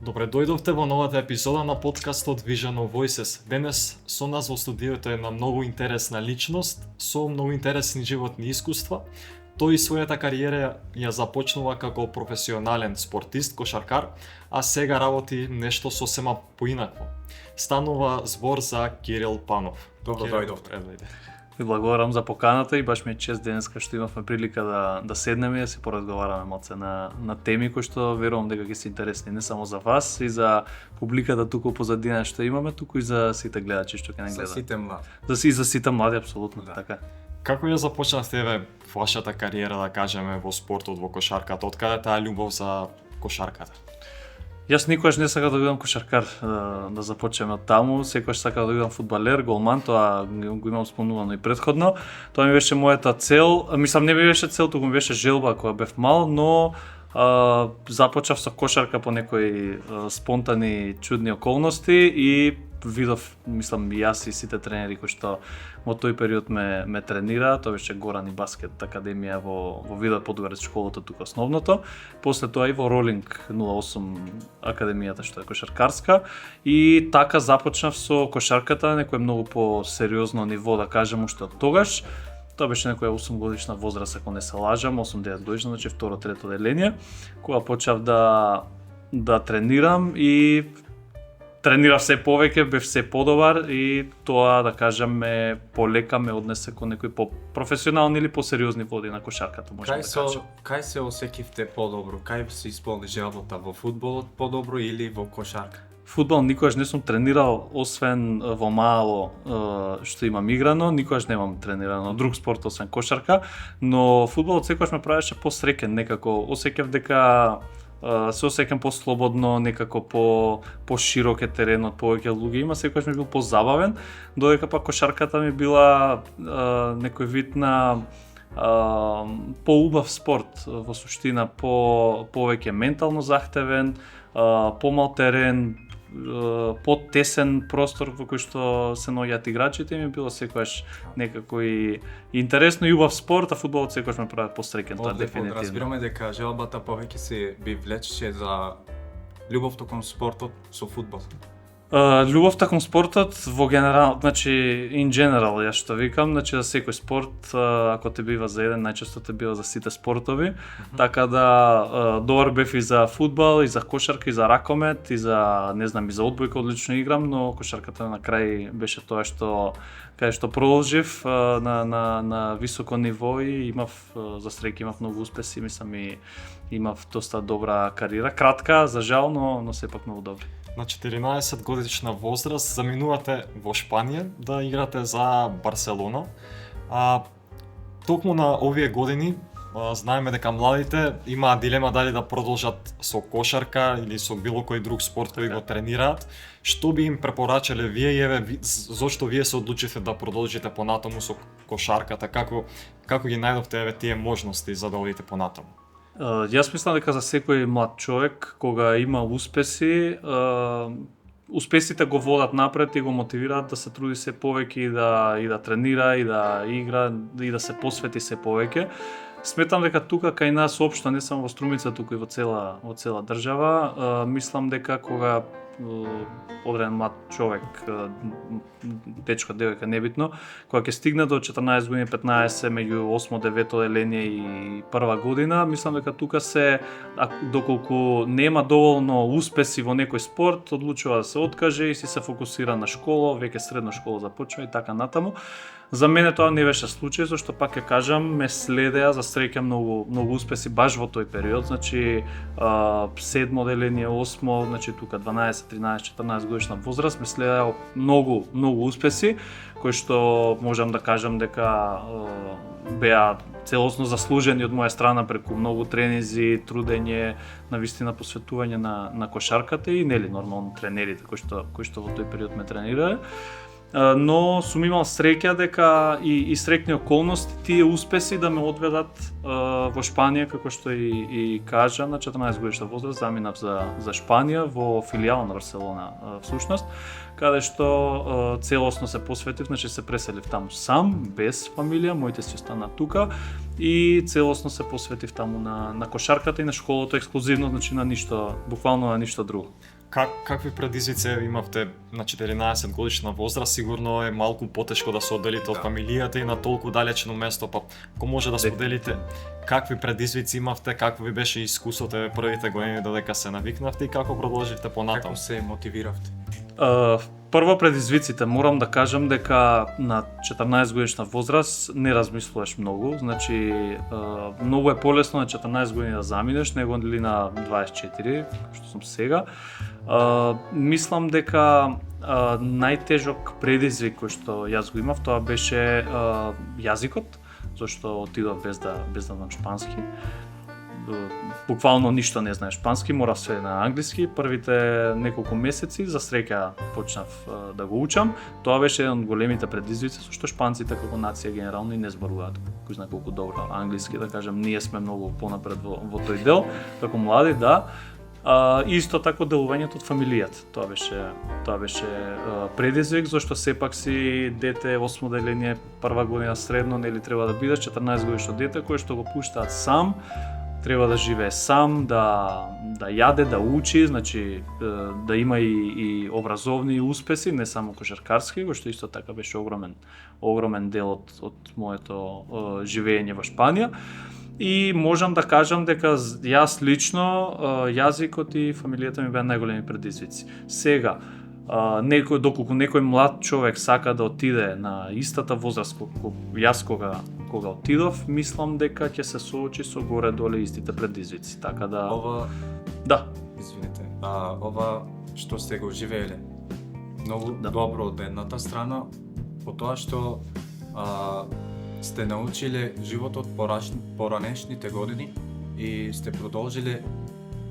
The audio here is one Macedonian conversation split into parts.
Добре дојдовте во новата епизода на подкастот Vision of Voices. Денес со нас во студиото е една многу интересна личност со многу интересни животни искуства. Тој својата кариера ја започнува како професионален спортист, кошаркар, а сега работи нешто сосема поинакво. Станува збор за Кирил Панов. Добро дојдовте. Ви благодарам за поканата и баш ми е чест денеска што имавме прилика да седнеме и да се поразговараме малце на теми кои што верувам дека ќе се интересни не само за вас и за публиката туку позадина што имаме, туку и за сите гледачи што ќе не гледаат. За сите млади. За сите млади апсолутно, Да. така. Како ја започнавте вашата кариера, да кажеме, во спортот, во кошарката? Од каде таа љубов за кошарката? Јас никогаш не сакав да бидам кошаркар, да започнеме од таму, секогаш сакав да бидам фудбалер, голман, тоа го имам спомнувано и претходно. Тоа ми беше мојата цел, мислам не ми беше цел, туку ми беше желба кога бев мал, но започнав со кошарка по некои спонтани чудни околности и видов, мислам и јас и сите тренери кои што во тој период ме тренира, тоа беше Горан и баскет академија во Видот Подгорец, школата тука основното. После тоа и во Ролинг 08 академијата што е кошаркарска и така започнав со кошарката на некое многу по-сериозно ниво, да кажем, уште од тогаш. Тоа беше некоја 8 годишна возраст, ако не се лажам, 8-9 годишна, значи второ, трето деление, кога почнав да тренирам и тренирав се повеќе, бев се подобар и тоа, да кажам, полека ме однесе кон некои по-професионални или по-сериозни води на кошарката, можам да кажам. Кај се осеќавте подобро? Кај се исполни желбата, во фудбалот подобро или во кошарка? Фудбал никогаш не сум тренирал, освен во мало што имам играно, никогаш немам тренирано друг спорт освен кошарка, но фудбалот секогаш ме правеше посреќен некако, осеќав дека се осеќам послободно, некако по широк е теренот, повеќе луѓе има, секогаш ми бил позабавен, додека пак кошарката ми била некој вид на поубав спорт во суштина, повеќе ментално захтевен, помал терен, потесен простор во кој што се наоѓаат играчите, ми било секогаш некако и интересно и убав спорт, а фудбалот секогаш ме прави посреќен, тоа дефинитивно. Разбираме дека желбата повеќе се би влечеше за љубовта кон спортот со фудбал. Љубовта кон спортот во генерал, значи in general, јас што викам, значи за секој спорт, ако те бива за еден, најчесто те бива за сите спортови, така да добар бев и за фудбал, и за кошарка, и за ракомет, и за, не знам, и за одбојка одлично играм, но кошарката на крај беше тоа што кај што продолжив на високо ниво и имав, за среќа имав многу успеси, мислам и имав доста добра кариера, кратка, за жал, но сепак многу добра. На 14 годишна возраст заминувате во Шпанија да играте за Барселона. Токму на овие години знаеме дека младите имаат дилема дали да продолжат со кошарка или со било кој друг спорт кој го тренираат. Што би им препорачале вие и еве зошто вие се одлучивте да продолжите понатаму со кошарката? Како ги најдовте еве тие можности за да одите понатаму? Јас мислам дека за секој млад човек кога има успеси, успесите го водат напред и го мотивираат да се труди се повеќе и да тренира, и да игра, и да се посвети се повеќе. Сметам дека тука кај нас општо, не само во Струмица, туку и во цела држава, мислам дека кога одреден млад човек, дечко, девојка, небитно, кога ќе стигне до 14 години, 15, меѓу 8-9 деление и прва година, мислам дека тука доколку нема доволно успеси во некој спорт, одлучува да се откаже и се фокусира на школа, веќе средна школа започва и така натаму. За мене тоа не беше случај, зашто пак ќе кажам, ме следеа за среќа многу успеси баш во тој период, значи 7 деление, 8, значи тука 12, 13, 14 годишна возраст, ме следеа многу успеси, кои што можам да кажам дека беа целосно заслужени од моја страна преку многу тренизи, трудење, навистина посветување на кошарката и нели нормално тренерите кои што во тој период ме тренираа. но сум имал среќа дека и среќни околности тие успеси да ме одведат во Шпанија, како што и кажа, на 14 годишна возраст заминав за Шпанија во филијал на Барселона всушност, каде што целосно се посветив, значи се преселив таму сам, без фамилија, моите си остана тука и целосно се посветив таму на кошарката и на школото ексклузивно, значи на ништо, буквално на ништо друго. Какви предизвици имавте на 14 годишна возраст? Сигурно е малку потешко да се одделите од фамилијата и на толку далечно место, па ако може да споделите какви предизвици имавте, какво ви беше искуството првите години додека се навикнавте и како продолживте понатаму? Како се мотивиравте? Прво предизвиците, морам да кажам дека на 14 годишна возраст не размислуваш многу, значи многу е полесно на 14 години да заминеш, него ли на 24, што сум сега. Мислам дека најтежок предизвик кој што јас го имав, тоа беше јазикот, зашто отидов без да знам шпански. Буквално ништо не знае шпански, мора све на англиски. Првите неколку месеци за среќа почнав да го учам. Тоа беше еден од големите предизвици, зашто шпанците како нација генерално и не зборуваат кој знае колку добро англиски, да кажам, ние сме многу понапред во тој дел, како млади, да. Исто тако делувањето од фамилијата. Тоа беше предизвик, зашто сепак си дете 8 деление, прва година средно, нели треба да бидеш 14 годишно дете кој што го пуштаат сам, треба да живее сам, да јаде, да учи, значи да има и образовни успеси, не само кошаркарски, кој што исто така беше огромен дел од моето живење во Шпанија. И можам да кажам дека јас лично јазикот и фамилијата ми беа најголеми предизвици. Сега, доколку некој млад човек сака да отиде на истата возраст колку јас кога отидов, мислам дека ќе се соочи со горе-доле истите предизвици. Така да да. Извинете. Ова што сте го живееле многу добро од едната страна, по тоа што сте научиле животот поранешните години и сте продолжиле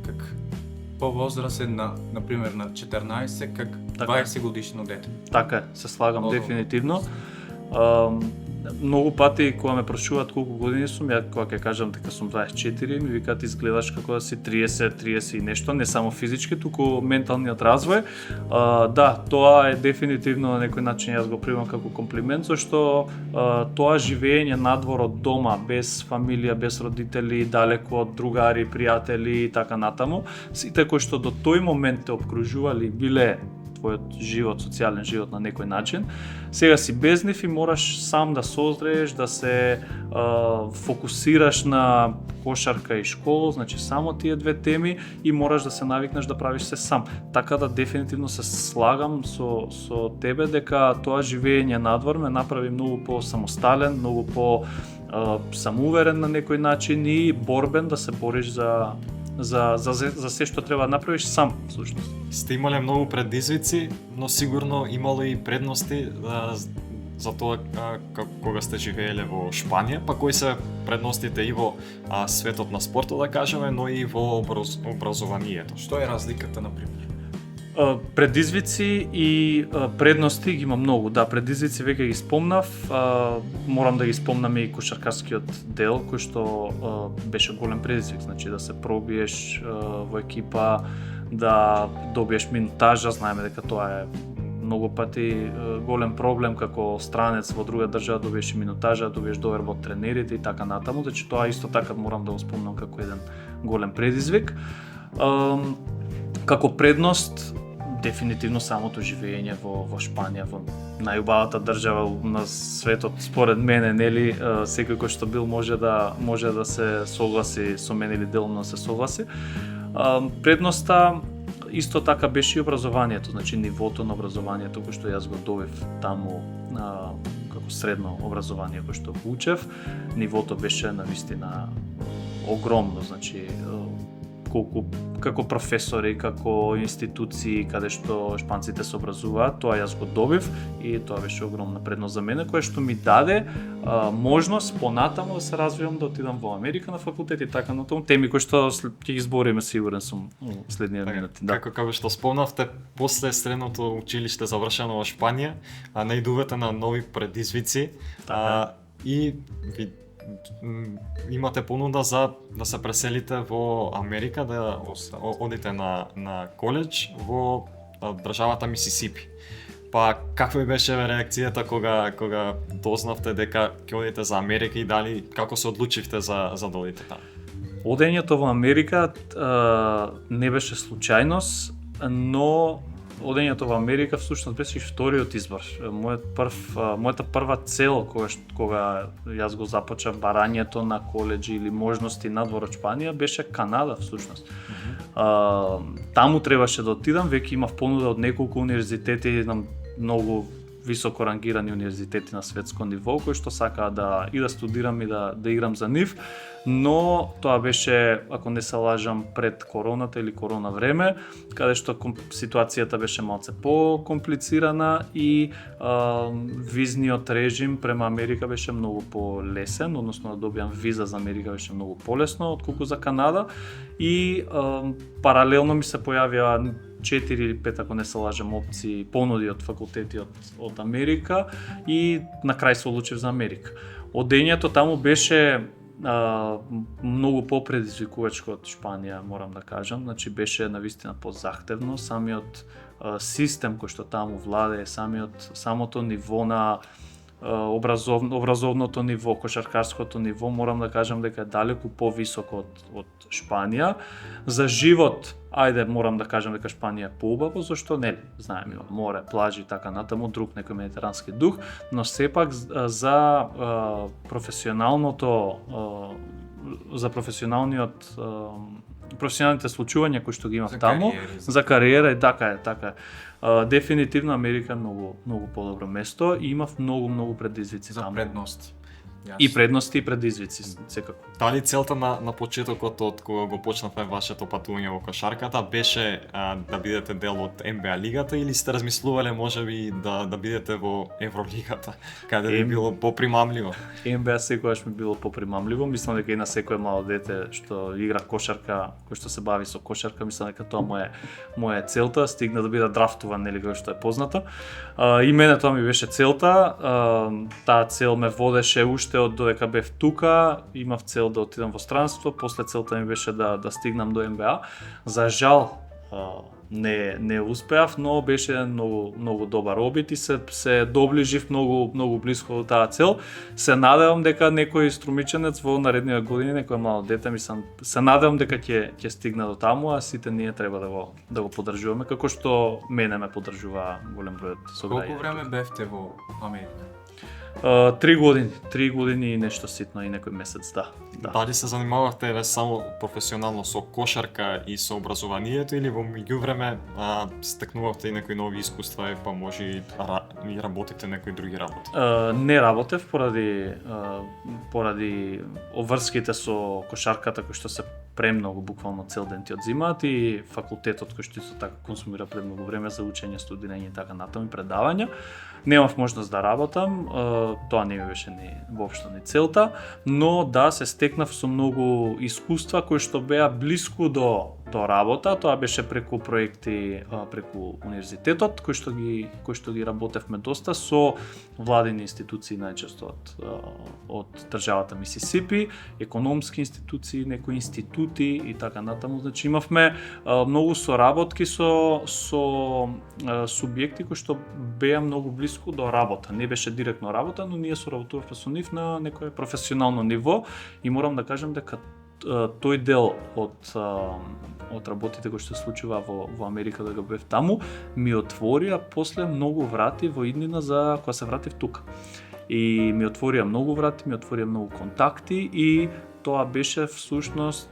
как повозрасен на пример на 14 как 20 годишно дете. Така, се слагам дефинитивно. Многу пати кога ме прашуваат колку години сум, ја кога ќе кажам дека сум 24, ми викаат изгледаш како да си 30 и нешто, не само физички, туку менталниот развој. Да, тоа е дефинитивно на некој начин јас го примам како комплимент, зашто тоа живење надвор од дома, без фамилија, без родители, далеко од другари, пријатели и така натаму, сите кои што до тој момент те обкружували биле твојот живот, социјален живот на некој начин, сега си без нив и мораш сам да созрееш, да се фокусираш на кошарка и школа, значи само тие две теми и мораш да се навикнеш да правиш се сам. Така да дефинитивно се слагам со тебе дека тоа живење надвор ме направи многу по-самостален, многу по самоуверен на некој начин и борбен да се бориш за се што треба да направиш сам, всушност. Сте имале многу предизвици, но сигурно имало и предности за тоа кога сте живееле во Шпанија, па кои се предностите и во светот на спортот, да кажеме, но и во образованието? Што е разликата, например? Предизвици и предности ги има многу. Да, предизвици веќе ги спомнав, морам да ги спомнам и кошаркарскиот дел кој што беше голем предизвик, значи да се пробиеш во екипа, да добиеш минутажа, знаеме дека тоа е многу пати голем проблем како странец во друга држава, добиеш минутажа, добиеш доверба од тренерите и така натаму, значи тоа исто така морам да го спомнам како еден голем предизвик. Како предност дефинитивно самото живење во Шпанија, во најубавата држава на светот, според мене, нели, секој кој што бил може да се согласи со мене или делумно се согласи. Предноста исто така беше и образованието, значи нивото на образованието кој што јас го добив таму како средно образование кој што го учев, нивото беше навистина огромно, значи колку како професори, како институции каде што шпанците се образуваат, тоа јас го добив и тоа беше огромна предност за мене, која што ми даде можност понатаму да се развивам, да отидам во Америка на факултет и така натаму, теми кои што ќе ги збориме сигурен сум следниот минути. Да. Како што спомнавте, после средното училиште завршено во Шпанија, наидувате на нови предизвици и ви имате понуда за да се преселите во Америка, да одите на коледж во државата Мисисипи. Па каква беше реакцијата кога дознавте дека ќе одите за Америка и дали како се одлучивте за да одите таму? Одењето во Америка не беше случајност, но одењето во Америка всушност беше и вториот избор. Мојата прва цел кога јас го започнав барањето на колеџи или можности надвор од Шпанија беше Канада всушност. Таму требаше да отидам, веќе имав понуда од неколку универзитети, на многу високо рангирани универзитети на светско ниво, кои што сакаа да студирам и да играм за нив, но тоа беше, ако не се лажам, пред короната или корона време, каде што ситуацијата беше малце по-комплицирана и визниот режим према Америка беше многу полесен, односно да добиам виза за Америка беше многу полесно отколку за Канада и паралелно ми се појавија 4 или 5, ако не се лажам, опции, понуди од факултети од Америка и на крај се одлучив за Америка. Одењето таму беше многу попредизвикувачко од Шпанија, морам да кажам, значи беше навистина позахтевно, самиот систем кој што таму владее, самото ниво на образовното ниво, кошаркарското ниво, морам да кажам дека е далеку повисоко од Шпанија. За живот, ајде морам да кажам дека Шпанија е поубаво, зашто нели? Знаеме, има море, плажи и така натаму, друг некој медитерански дух, но сепак за професионалните случувања кои што ги имав таму, за кариера и така е. Дефинитивно Америка е многу подобро место и имав многу предизвици таму. За предности. И предности и предизвици, секако. Дали целта на почетокот од кога го почнавте вашето патување во кошарката беше да бидете дел од НБА лигата или сте размислувале можеби да бидете во Евролигата, каде би било попримамливо? НБА секогаш ми било попримамливо, мислам дека и на секое мало дете што игра кошарка, кој што се бави со кошарка, мислам дека тоа моја целта, стигна да биде драфтуван, нели кој што е познато. И мене тоа ми беше целта, таа цел ме водеше уште од додека бев тука, имав цел да отидам во странство, после целта ми беше да стигнам до НБА. За жал не успеав, но беше многу добар обид и се доближив многу блиско до таа цел. Се надевам дека некој струмиченец во наредните години, некој мало дете, се надевам дека ќе стигне до таму, а сите ние треба да го поддржуваме како што мене ме поддржува голем број од сограѓања. Колку време бевте во Америка? 3 години и нешто ситно и некој месец, да. Дали се занимававте само професионално со кошарка и со образованието или во меѓувреме стекнувавте и некои нови искуства, па може и работите некои други работи? Не работев поради обврските со кошарката кои што се премногу буквално цел ден ти одзимаат и факултетот кој што исто така консумира премногу време за учење, студирање и така натаму, предавања. Немав можност да работам, тоа не ми беше воопшто ни целта, но да се стекнав со многу искуства кои што беа блиску до работа. Тоа беше преку проекти преку универзитетот кои што ги работевме доста со владини институции, најчесто од државата Мисисипи, економски институции, некои институти и така натаму. Значи имавме многу соработки со субјекти кои што беа многу блиску до работа. Не беше директно работа, но ние соработувавме со нив на некое професионално ниво и морам да кажам дека тој дел од работите кои што се случува во Америка, да го бев таму, ми отворија после многу врати во иднина за кога се вратив тука. И ми отворија многу врати, ми отворија многу контакти и тоа беше всушност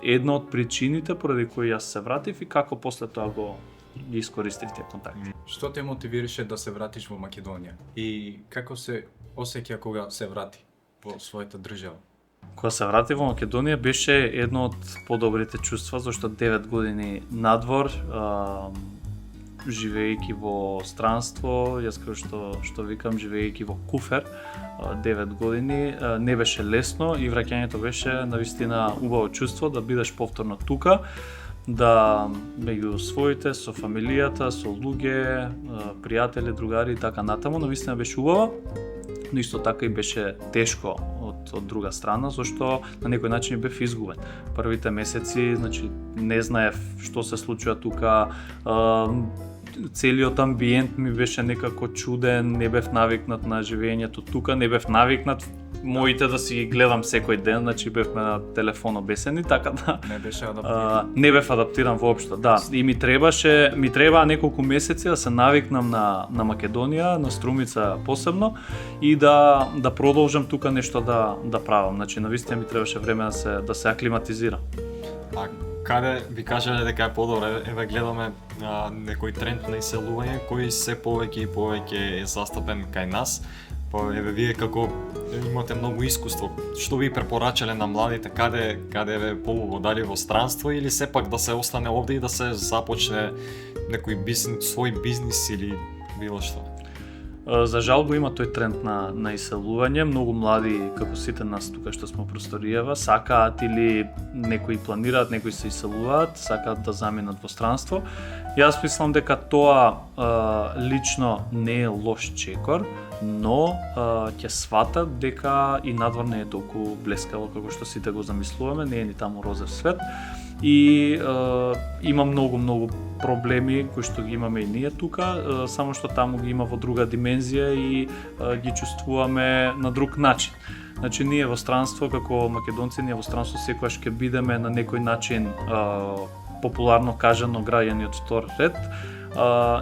една од причините поради кои јас се вратив и како после тоа ги искористив тие контакти. Што те мотивираше да се вратиш во Македонија? И како се осеќа кога се врати во својата држава? Кога се вратив во Македонија беше едно од подобрите чувства, зашто 9 години надвор, живеејќи во странство, јас како што викам, живеејќи во куфер, 9 години, не беше лесно и враќањето беше навистина убаво чувство да бидеш повторно тука, да меѓу своите, со фамилијата, со луѓе, пријатели, другари и така натаму, навистина беше убаво, но исто така и беше тешко од друга страна, зашто на некој начин бев изгубен. Првите месеци, значи, не знаев што се случува тука, целиот амбиент ми беше некако чуден, не бев навикнат на живењето тука, не бев навикнат моите да си ги гледам секој ден, значи бевме на телефон обесени, така да Не беше адаптиран. не бев адаптиран воопшто, да. И ми требаа неколку месеци да се навикнам на Македонија, на Струмица посебно и да продолжам тука нешто да правам. Значи навистина ми требаше време да се аклиматизирам. А каде ви кажале дека е подобро? Еве гледаме некој тренд на иселување кој се повеќе и повеќе е застапен кај нас. Па еве вие како имате многу искуство, што ви препорачале на младите, каде е поубаво, дали во странство или сепак да се остане овде и да се започне некој свој бизнис или било што? За жал го има тој тренд на иселување, многу млади, како сите нас тука што сме просторијава, сакаат или некои планираат, некои се иселуваат, сакаат да заминат во странство. Јас мислам дека тоа лично не е лош чекор, но ќе сватат дека и надвор не е толку блескаво како што сите го замислуваме, не е ни таму розов свет. И има многу проблеми кои што ги имаме и ние тука, само што таму ги има во друга димензија и ги чувствуваме на друг начин. Значи ние во странство како македонци, ние во странство секогаш ќе бидеме на некој начин популарно кажано граѓани од втор ред.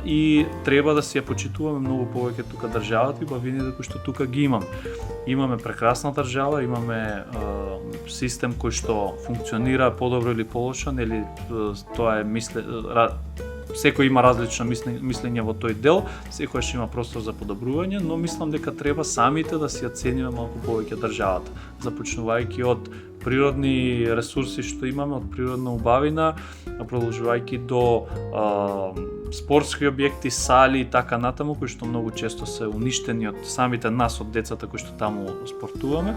И треба да си ја почитуваме многу повеќе тука државата и бавините кои што тука ги имаме. Имаме прекрасна држава, имаме систем кој што функционира подобро или полошо, нели тоа е секој има различно мислење во тој дел, секојаш има простор за подобрување, но мислам дека треба самите да си ја цениме малку повеќе државата, започнувајќи од природни ресурси што имаме, од природна убавина, продолжувајќи до спортски објекти, сали и така натаму, кои што многу често се уништени од самите нас, од децата кои што таму спортуваме.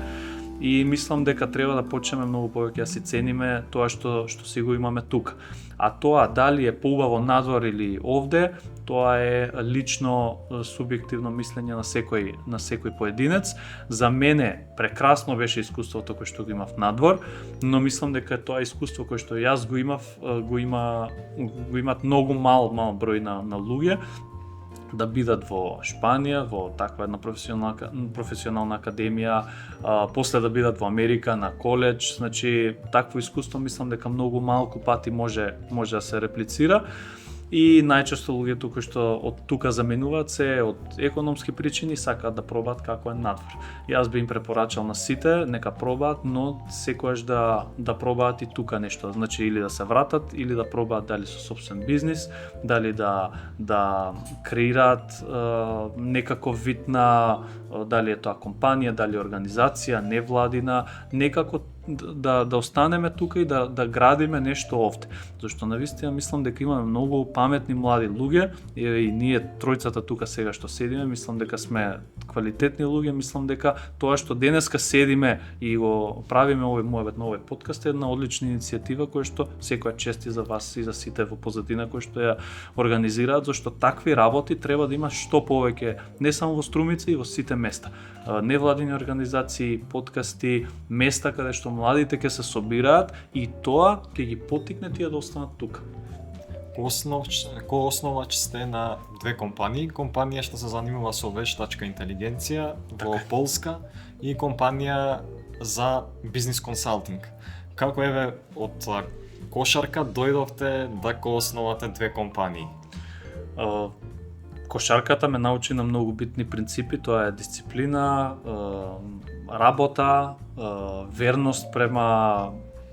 И мислам дека треба да почнеме многу повеќе да си цениме тоа што си го имаме тука. А тоа дали е поубаво надвор или овде, тоа е лично субјективно мислење на секој поединец. За мене прекрасно беше искуството кое што го имав надвор, но мислам дека тоа искуство кое што јас го имав, го имаат многу мал број на луѓе, да бидат во Шпанија, во таква една професионална академија, после да бидат во Америка на коледж, значи такво искуство мислам дека многу малку пати може да се реплицира. И најчесто луѓето кои што од тука заминуваат се од економски причини, сакаат да пробаат како е надвор. Јас би им препорачал на сите нека пробаат, но секогаш да пробаат и тука нешто, значи или да се вратат или да пробаат дали со сопствен бизнис, дали да креираат некаков вид на дали е тоа компанија, дали организација, невладина, некако да останеме тука и да градиме нешто овде. Зашто навистина мислам дека имаме многу паметни млади луѓе и ние тројцата тука сега што седиме, мислам дека сме квалитетни луѓе, мислам дека тоа што денеска седиме и го правиме овој подкаст е една одлична иницијатива која што секоја чест и за вас и за сите во позадина кои што ја организираат, зашто такви работи треба да има што повеќе, не само во Струмица и во сите места. Невладини организации, подкасти, места каде што младите ќе се собираат и тоа ќе ги поттикне тие да останат тука. Кој основач сте на две компании, компанија што се занимава со вештачка интелигенција во Полска и компанија за бизнис консалтинг. Како еве од кошарка дојдовте да го основате две компании? Кошарката ме научи на многу битни принципи, тоа е дисциплина, работа, верност према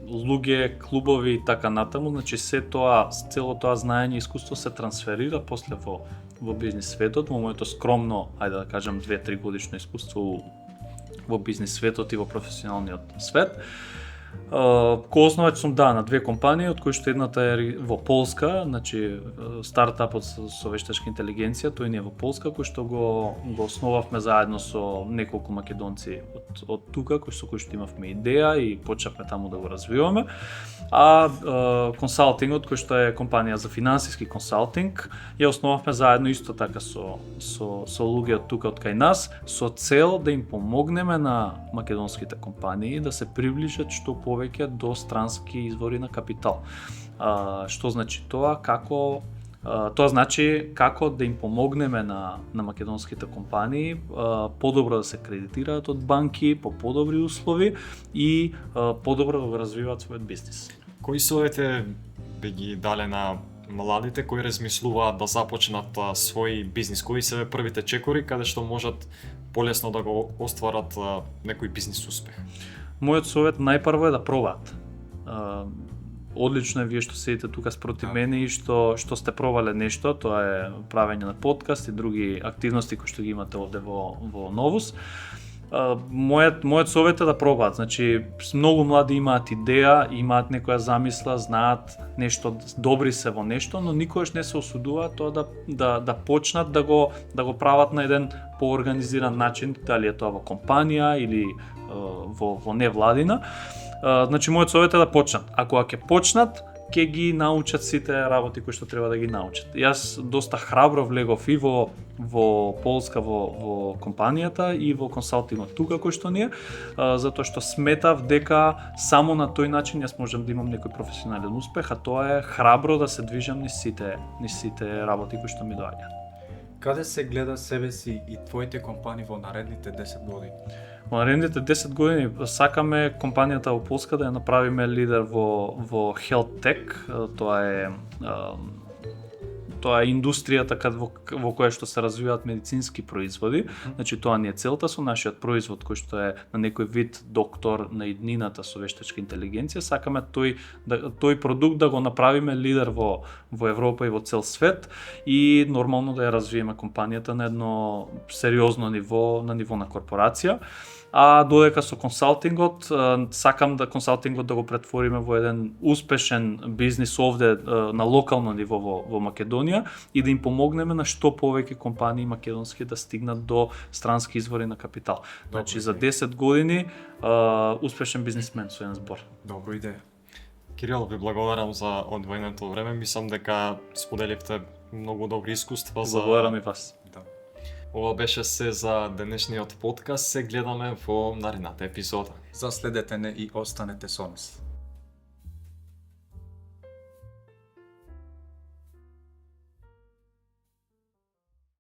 луѓе, клубови и така натаму, значи цело тоа знаење и искуство се трансферира после во бизнис светот, во моето скромно, ајде да кажам 2-3 годишно искуство во бизнис светот и во професионалниот свет. Кој основач сум на две компании, од кои што едната е во Полска, значи стартапот со вештачка интелигенција, тој не е во Полска, кој што го основавме заедно со неколку македонци од тука, со кои што имавме идеја и почнавме таму да го развиваме. А консалтингот, кој што е компанија за финансиски консалтинг, ја основавме заедно исто така со луѓе од тука од кај нас, со цел да им помогнеме на македонските компании да се приближат што повеќе до странски извори на капитал. Што значи тоа? Тоа значи како да им помогнеме на македонските компании подобро да се кредитираат од банки по подобри услови и подобро да го развиваат својот бизнис. Кои совети би ги дале на младите кои размислуваат да започнат свој бизнис? Кои се првите чекори каде што можат полесно да го остварат некој бизнис успех? Мојот совет најпрво е да пробаат. Одлично е вие што седите тука спроти мене и што сте пробале нешто, тоа е правење на подкаст и други активности кои што ги имате овде во Новус. Мојот совет е да пробаат. Значи, многу млади имаат идеја, имаат некоја замисла, знаат нешто, добри се во нешто, но никогаш не се осудуваат тоа да почнат да го прават на еден поорганизиран начин, дали е тоа во компанија или во невладина. Значи, мојот совет е да почнат. Ако ќе почнат, ќе ги научат сите работи кои што треба да ги научат. Јас доста храбро влегов и во Полска во компанијата и во консалтингот тука кој што ние, затоа што сметав дека само на тој начин јас можам да имам некој професионален успех, а тоа е храбро да се движам низ сите работи кои што ми доаѓаат. Каде се гледа себе си и твоите компании во наредните 10 години? Во наредните 10 години сакаме компанијата во Полска да ја направиме лидер во health tech. Тоа е индустријата во која што се развиваат медицински производи. Значи тоа ни е целта со нашиот производ кој што е на некој вид доктор на иднината со вештачка интелигенција. Сакаме тој продукт да го направиме лидер во Европа и во цел свет и нормално да ја развиеме компанијата на едно сериозно ниво, на ниво на корпорација. А додека со консалтингот, сакам да консалтингот да го претвориме во еден успешен бизнис овде на локално ниво во Македонија и да им помогнеме на што повеќе компании македонски да стигнат до странски извори на капитал. Значи за 10 години успешен бизнисмен со еден збор. Добро идеја. Кирил, ви благодарам за одвоеното време. Мислам дека споделивте многу добри искуства за... Благодарам и вас. Да. Ова беше се за денешниот подкаст. Се гледаме во наредната епизода. Заследете не и останете со нас.